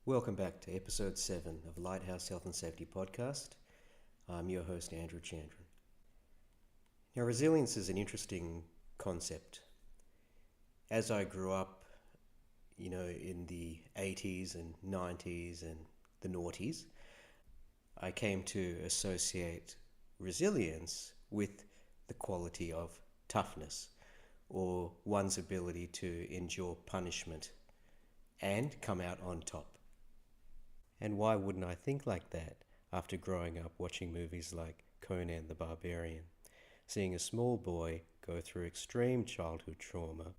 Welcome back to episode 7 of Lighthouse Health and Safety Podcast. I'm your host, Andrew Chandran. Now, resilience is an interesting concept. As I grew up, in the 80s and 90s and the noughties, I came to associate resilience with the quality of toughness or one's ability to endure punishment and come out on top. And why wouldn't I think like that after growing up watching movies like Conan the Barbarian, seeing a small boy go through extreme childhood trauma,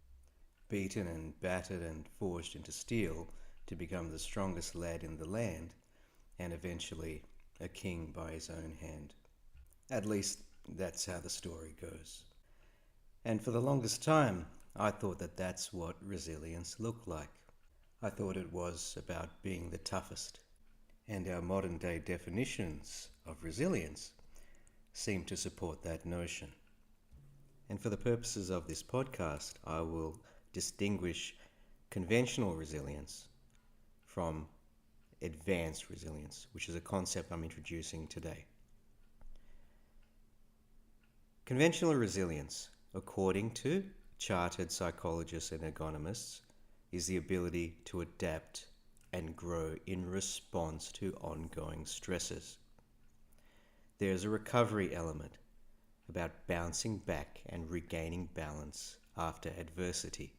beaten and battered and forged into steel to become the strongest lad in the land, and eventually a king by his own hand. At least that's how the story goes. And for the longest time, I thought that that's what resilience looked like. I thought it was about being the toughest. And our modern day definitions of resilience seem to support that notion. And for the purposes of this podcast, I will distinguish conventional resilience from advanced resilience, which is a concept I'm introducing today. Conventional resilience, according to chartered psychologists and ergonomists, is the ability to adapt and grow in response to ongoing stresses. There's a recovery element about bouncing back and regaining balance after adversity.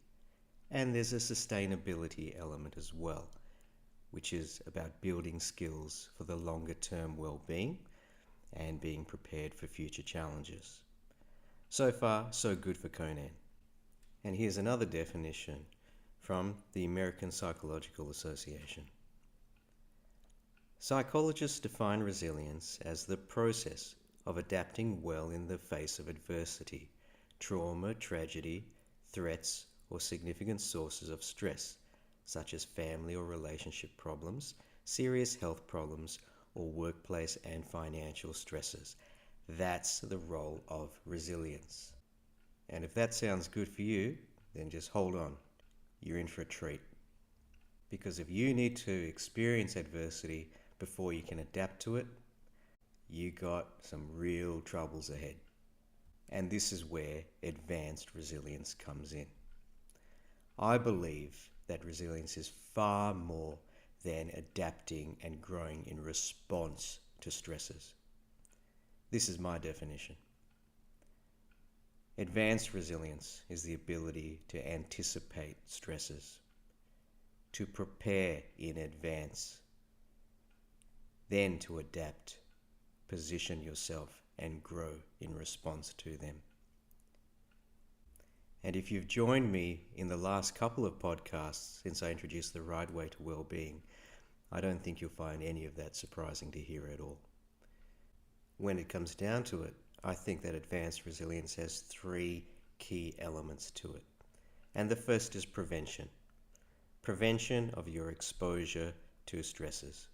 And there's a sustainability element as well, which is about building skills for the longer term well-being and being prepared for future challenges. So far, so good for Conan. And here's another definition from the American Psychological Association. Psychologists define resilience as the process of adapting well in the face of adversity, trauma, tragedy, threats, or significant sources of stress, such as family or relationship problems, serious health problems, or workplace and financial stresses. That's the role of resilience. And if that sounds good for you, then just hold on. You're in for a treat. Because if you need to experience adversity before you can adapt to it, you got some real troubles ahead. And this is where advanced resilience comes in. I believe that resilience is far more than adapting and growing in response to stresses. This is my definition. Advanced resilience is the ability to anticipate stresses, to prepare in advance, then to adapt, position yourself, and grow in response to them. And if you've joined me in the last couple of podcasts since I introduced the right way to well-being, I don't think you'll find any of that surprising to hear at all. When it comes down to it, I think that advanced resilience has 3 key elements to it. And the first is prevention. Prevention of your exposure to stresses.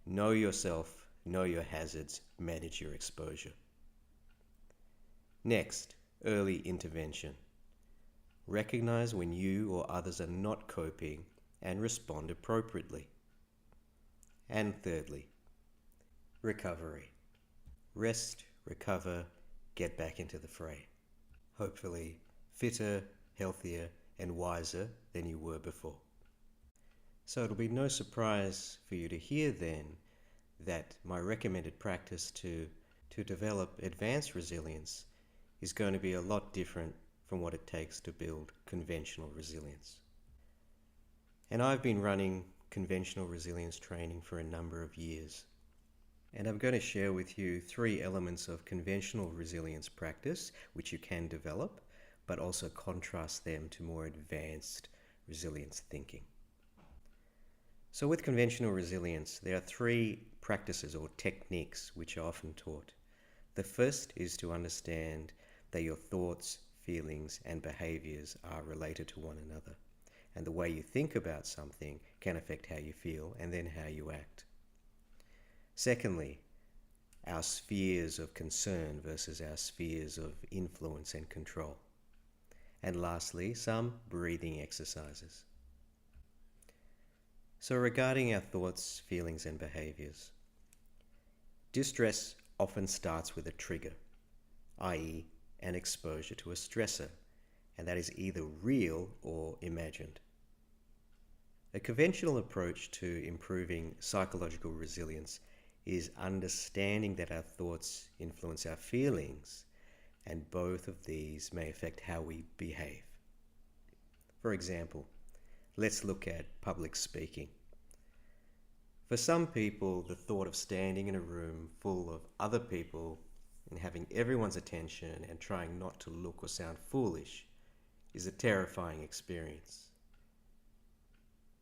Know yourself, know your hazards, manage your exposure. Next, early intervention. Recognize when you or others are not coping and respond appropriately. And thirdly, recovery. Rest, recover, get back into the fray. Hopefully fitter, healthier, and wiser than you were before. So it'll be no surprise for you to hear then that my recommended practice to develop advanced resilience is going to be a lot different from what it takes to build conventional resilience. And I've been running conventional resilience training for a number of years. And I'm going to share with you 3 elements of conventional resilience practice which you can develop, but also contrast them to more advanced resilience thinking. So with conventional resilience, there are 3 practices or techniques which are often taught. The first is to understand that your thoughts, feelings, and behaviors are related to one another. And the way you think about something can affect how you feel and then how you act. Secondly, our spheres of concern versus our spheres of influence and control. And lastly, some breathing exercises. So regarding our thoughts, feelings and behaviors, distress often starts with a trigger, i.e. an exposure to a stressor, and that is either real or imagined. A conventional approach to improving psychological resilience is understanding that our thoughts influence our feelings, and both of these may affect how we behave. For example, let's look at public speaking. For some people, the thought of standing in a room full of other people and having everyone's attention and trying not to look or sound foolish is a terrifying experience.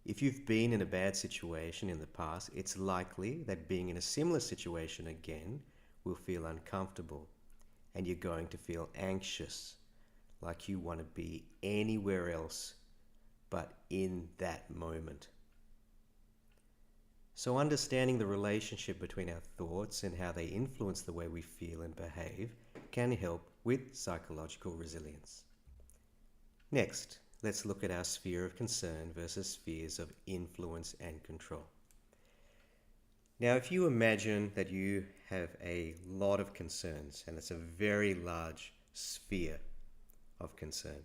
If you've been in a bad situation in the past, it's likely that being in a similar situation again will feel uncomfortable, and you're going to feel anxious, like you want to be anywhere else but in that moment. So understanding the relationship between our thoughts and how they influence the way we feel and behave can help with psychological resilience. Next, let's look at our sphere of concern versus spheres of influence and control. Now, if you imagine that you have a lot of concerns, and it's a very large sphere of concern,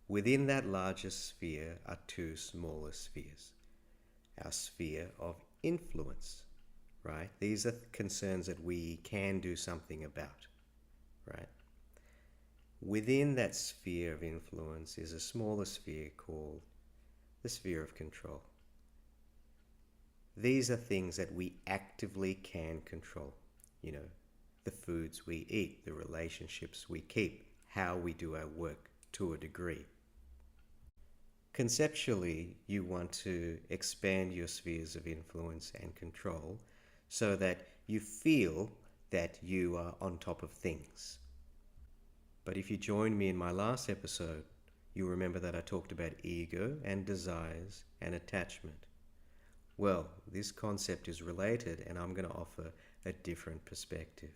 within that larger sphere are two smaller spheres. Our sphere of influence, right? These are concerns that we can do something about, right? Within that sphere of influence is a smaller sphere called the sphere of control. These are things that we actively can control. The foods we eat, the relationships we keep, how we do our work to a degree. Conceptually, you want to expand your spheres of influence and control so that you feel that you are on top of things. But if you joined me in my last episode, you'll remember that I talked about ego and desires and attachment. Well, this concept is related, and I'm going to offer a different perspective.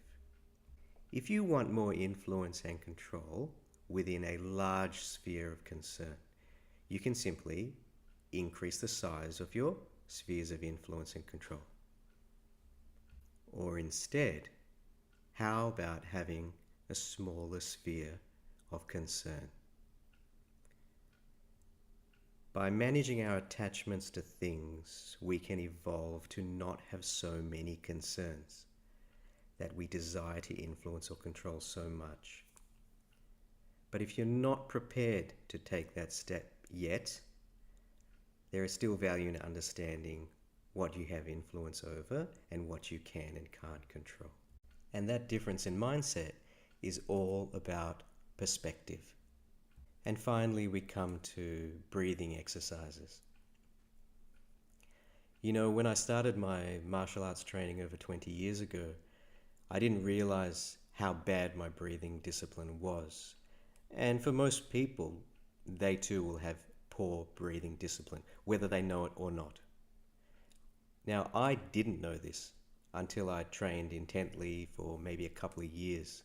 If you want more influence and control within a large sphere of concern, you can simply increase the size of your spheres of influence and control. Or instead, how about having a smaller sphere of concern? By managing our attachments to things, we can evolve to not have so many concerns that we desire to influence or control so much. But if you're not prepared to take that step yet, there is still value in understanding what you have influence over and what you can and can't control. And that difference in mindset is all about perspective. And finally, we come to breathing exercises. When I started my martial arts training over 20 years ago, I didn't realize how bad my breathing discipline was. And for most people, they too will have poor breathing discipline, whether they know it or not. Now, I didn't know this until I trained intently for maybe a couple of years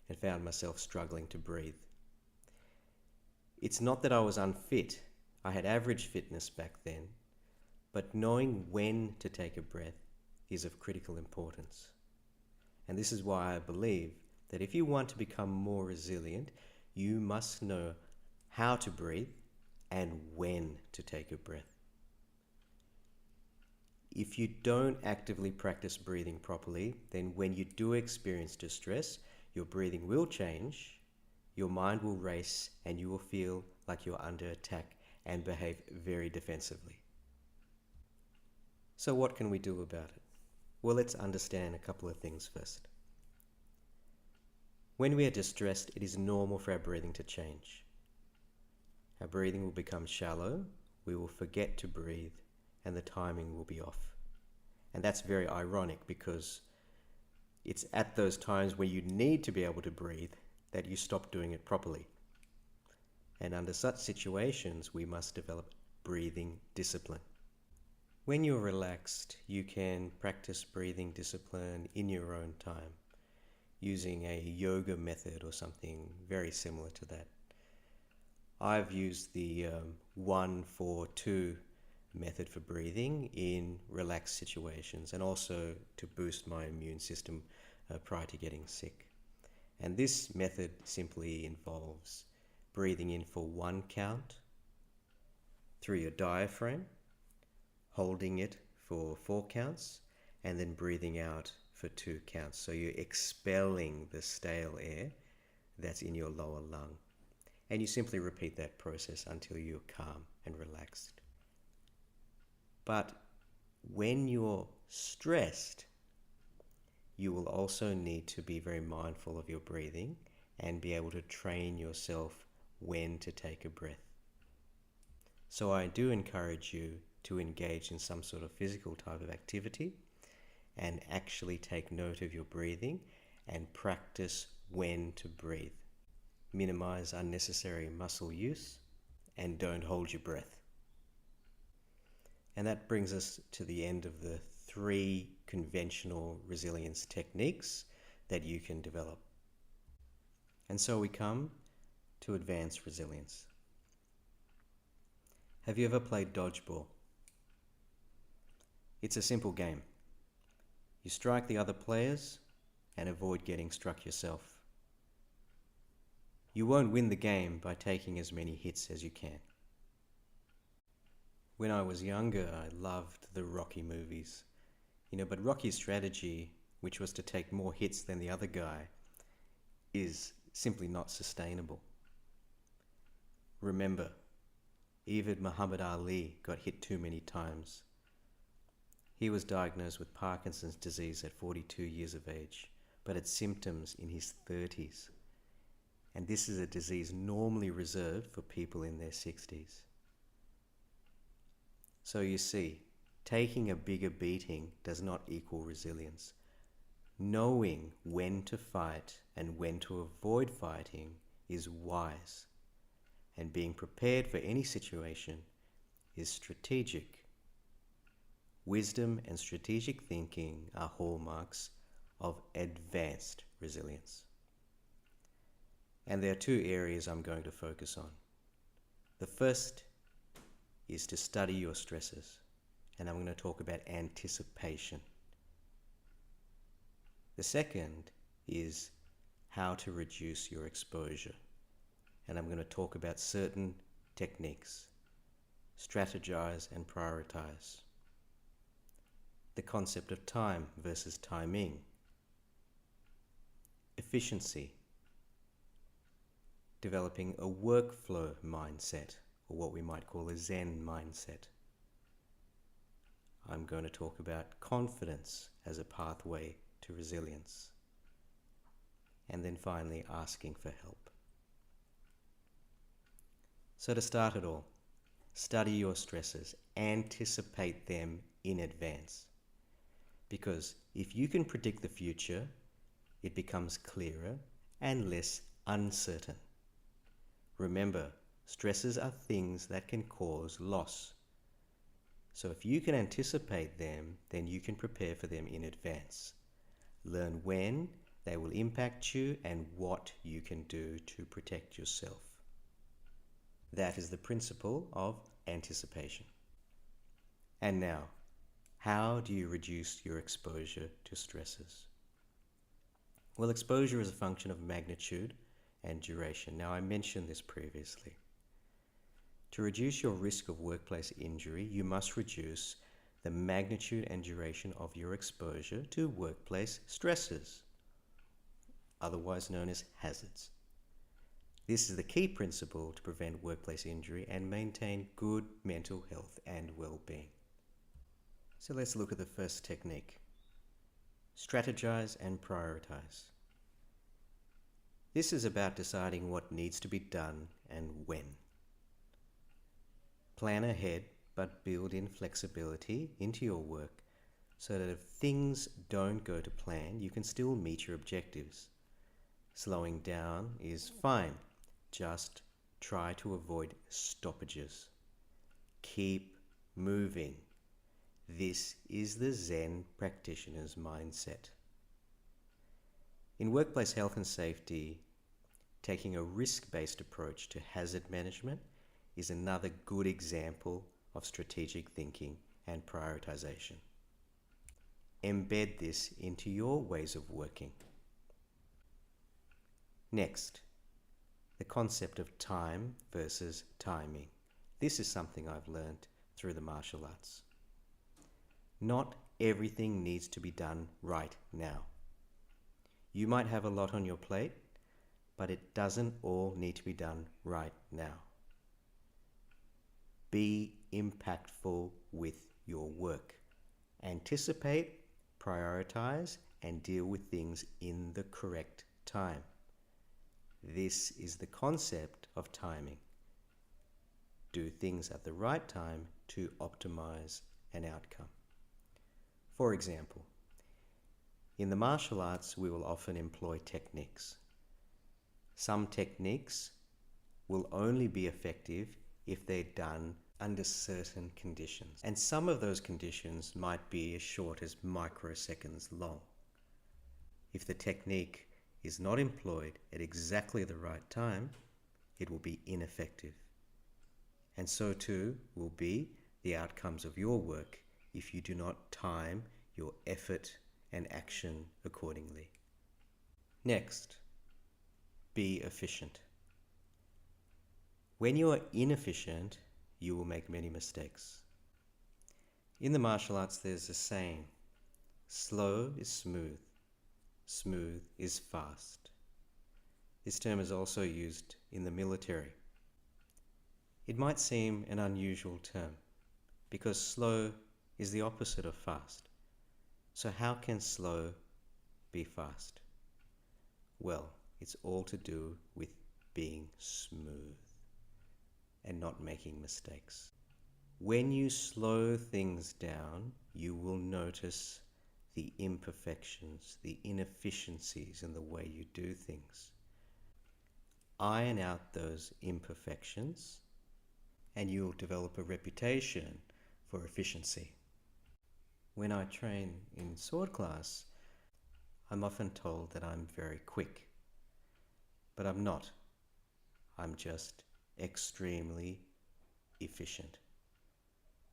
and found myself struggling to breathe. It's not that I was unfit. I had average fitness back then, but knowing when to take a breath is of critical importance. And this is why I believe that if you want to become more resilient, you must know how to breathe and when to take a breath. If you don't actively practice breathing properly, then when you do experience distress, your breathing will change, your mind will race, and you will feel like you're under attack and behave very defensively. So what can we do about it? Well, let's understand a couple of things first. When we are distressed, it is normal for our breathing to change. Our breathing will become shallow, we will forget to breathe, and the timing will be off. And that's very ironic because it's at those times where you need to be able to breathe that you stop doing it properly. And under such situations, we must develop breathing discipline. When you're relaxed, you can practice breathing discipline in your own time, using a yoga method or something very similar to that. I've used the 1-4-2 method for breathing in relaxed situations and also to boost my immune system prior to getting sick. And this method simply involves breathing in for 1 count through your diaphragm, holding it for 4 counts, and then breathing out for 2 counts. So you're expelling the stale air that's in your lower lung. And you simply repeat that process until you're calm and relaxed. But when you're stressed, you will also need to be very mindful of your breathing and be able to train yourself when to take a breath. So I do encourage you to engage in some sort of physical type of activity and actually take note of your breathing and practice when to breathe. Minimize unnecessary muscle use and don't hold your breath. And that brings us to the end of the 3 conventional resilience techniques that you can develop. And so we come to advanced resilience. Have you ever played dodgeball? It's a simple game. You strike the other players and avoid getting struck yourself. You won't win the game by taking as many hits as you can. When I was younger, I loved the Rocky movies. But Rocky's strategy, which was to take more hits than the other guy, is simply not sustainable. Remember, even Muhammad Ali got hit too many times. He was diagnosed with Parkinson's disease at 42 years of age, but had symptoms in his 30s. And this is a disease normally reserved for people in their 60s. So you see, taking a bigger beating does not equal resilience. Knowing when to fight and when to avoid fighting is wise. And being prepared for any situation is strategic. Wisdom and strategic thinking are hallmarks of advanced resilience. And there are 2 areas I'm going to focus on. The first is to study your stresses, and I'm going to talk about anticipation. The second is how to reduce your exposure, and I'm going to talk about certain techniques. Strategize and prioritize. The concept of time versus timing. Efficiency. Developing a workflow mindset, or what we might call a Zen mindset. I'm going to talk about confidence as a pathway to resilience. And then finally, asking for help. So to start it all, study your stresses, anticipate them in advance. Because if you can predict the future, it becomes clearer and less uncertain. Remember, stresses are things that can cause loss. So if you can anticipate them, then you can prepare for them in advance. Learn when they will impact you and what you can do to protect yourself. That is the principle of anticipation. And now, how do you reduce your exposure to stresses? Well, exposure is a function of magnitude and duration. Now, I mentioned this previously. To reduce your risk of workplace injury, you must reduce the magnitude and duration of your exposure to workplace stresses, otherwise known as hazards. This is the key principle to prevent workplace injury and maintain good mental health and well-being. So let's look at the first technique. Strategize and prioritize. This is about deciding what needs to be done and when. Plan ahead, but build in flexibility into your work so that if things don't go to plan, you can still meet your objectives. Slowing down is fine. Just try to avoid stoppages. Keep moving. This is the Zen practitioner's mindset. In workplace health and safety, taking a risk-based approach to hazard management is another good example of strategic thinking and prioritization. Embed this into your ways of working. Next, the concept of time versus timing. This is something I've learned through the martial arts. Not everything needs to be done right now. You might have a lot on your plate, but it doesn't all need to be done right now. Be impactful with your work. Anticipate, prioritize, and deal with things in the correct time. This is the concept of timing. Do things at the right time to optimize an outcome. For example, in the martial arts, we will often employ techniques. Some techniques will only be effective if they're done under certain conditions. And some of those conditions might be as short as microseconds long. If the technique is not employed at exactly the right time, it will be ineffective. And so too will be the outcomes of your work if you do not time your effort and action accordingly. Next, be efficient. When you are inefficient, you will make many mistakes. In the martial arts, there's a saying, slow is smooth, smooth is fast. This term is also used in the military. It might seem an unusual term because slow is the opposite of fast. So how can slow be fast? Well, it's all to do with being smooth and not making mistakes. When you slow things down, you will notice the imperfections, the inefficiencies in the way you do things. Iron out those imperfections and you'll develop a reputation for efficiency. When I train in sword class, I'm often told that I'm very quick, but I'm not. I'm just extremely efficient.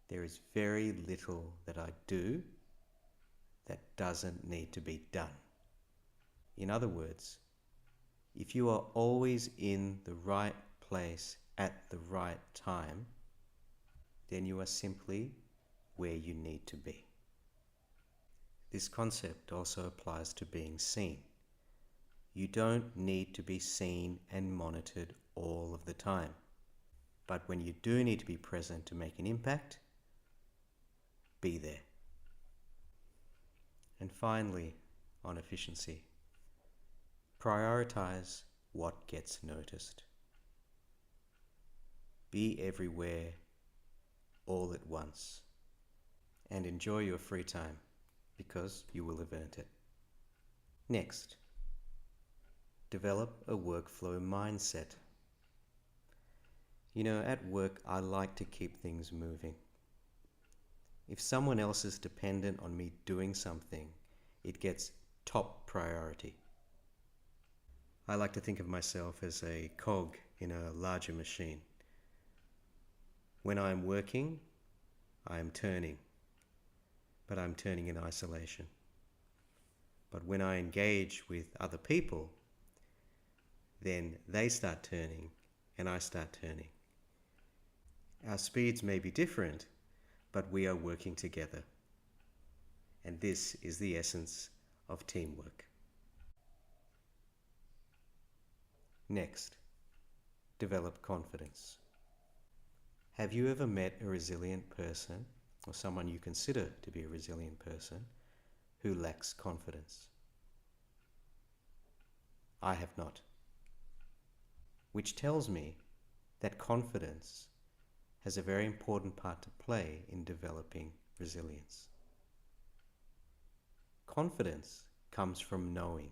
There is very little that I do that doesn't need to be done. In other words, if you are always in the right place at the right time, then you are simply where you need to be. This concept also applies to being seen. You don't need to be seen and monitored all of the time. But when you do need to be present to make an impact, be there. And finally, on efficiency, prioritize what gets noticed. Be everywhere, all at once, and enjoy your free time because you will have earned it. Next, develop a workflow mindset. You know, at work, I like to keep things moving. If someone else is dependent on me doing something, it gets top priority. I like to think of myself as a cog in a larger machine. When I am working, I am turning, but I'm turning in isolation. But when I engage with other people, then they start turning and I start turning. Our speeds may be different, but we are working together. And this is the essence of teamwork. Next, develop confidence. Have you ever met a resilient person, or someone you consider to be a resilient person, who lacks confidence? I have not. Which tells me that confidence has a very important part to play in developing resilience. Confidence comes from knowing.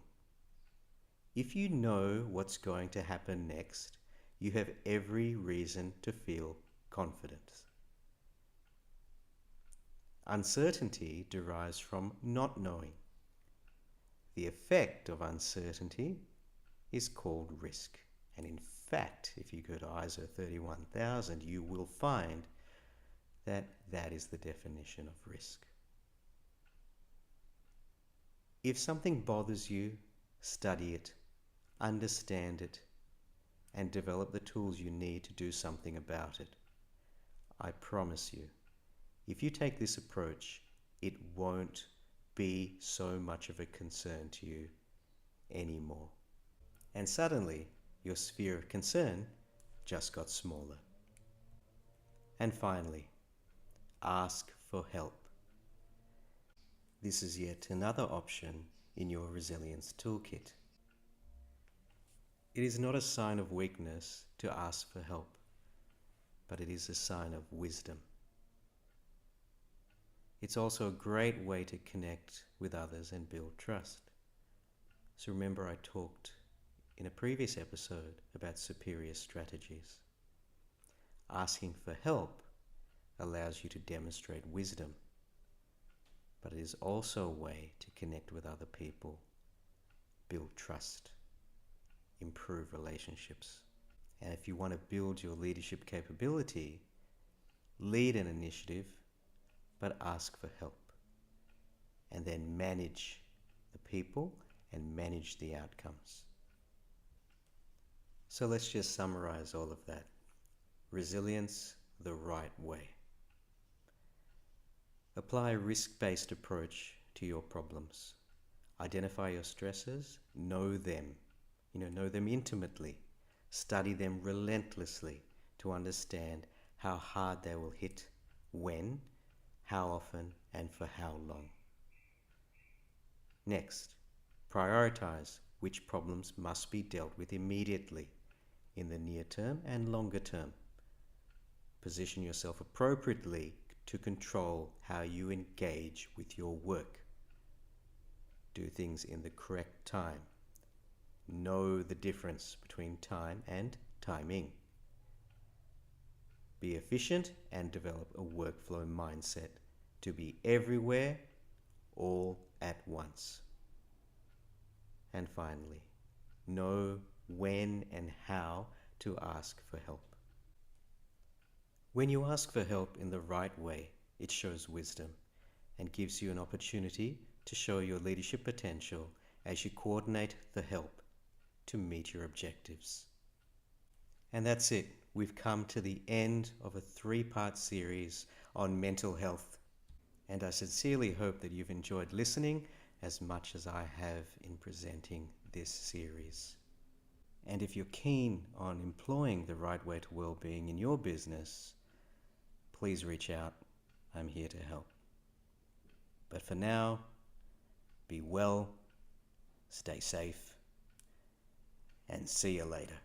If you know what's going to happen next, you have every reason to feel confident. Uncertainty derives from not knowing. The effect of uncertainty is called risk. And in fact, if you go to ISO 31000, you will find that is the definition of risk. If something bothers you, study it, understand it, and develop the tools you need to do something about it. I promise you, if you take this approach, it won't be so much of a concern to you anymore. And suddenly, your sphere of concern just got smaller. And finally, ask for help. This is yet another option in your resilience toolkit. It is not a sign of weakness to ask for help, but it is a sign of wisdom. It's also a great way to connect with others and build trust. So remember, I talked in a previous episode about superior strategies. Asking for help allows you to demonstrate wisdom, but it is also a way to connect with other people, build trust, improve relationships. And if you want to build your leadership capability, lead an initiative, but ask for help. And then manage the people and manage the outcomes. So let's just summarize all of that. Resilience the right way. Apply a risk-based approach to your problems. Identify your stressors, know them. Know them intimately. Study them relentlessly to understand how hard they will hit, when, how often, and for how long. Next, prioritize which problems must be dealt with immediately, in the near term and longer term. Position yourself appropriately to control how you engage with your work. Do things in the correct time. Know the difference between time and timing. Be efficient and develop a workflow mindset to be everywhere, all at once. And finally, know when and how to ask for help. When you ask for help in the right way, it shows wisdom and gives you an opportunity to show your leadership potential as you coordinate the help to meet your objectives. And that's it. We've come to the end of a 3-part series on mental health. And I sincerely hope that you've enjoyed listening as much as I have in presenting this series. And if you're keen on employing the right way to well-being in your business, please reach out. I'm here to help. But for now, be well, stay safe, and see you later.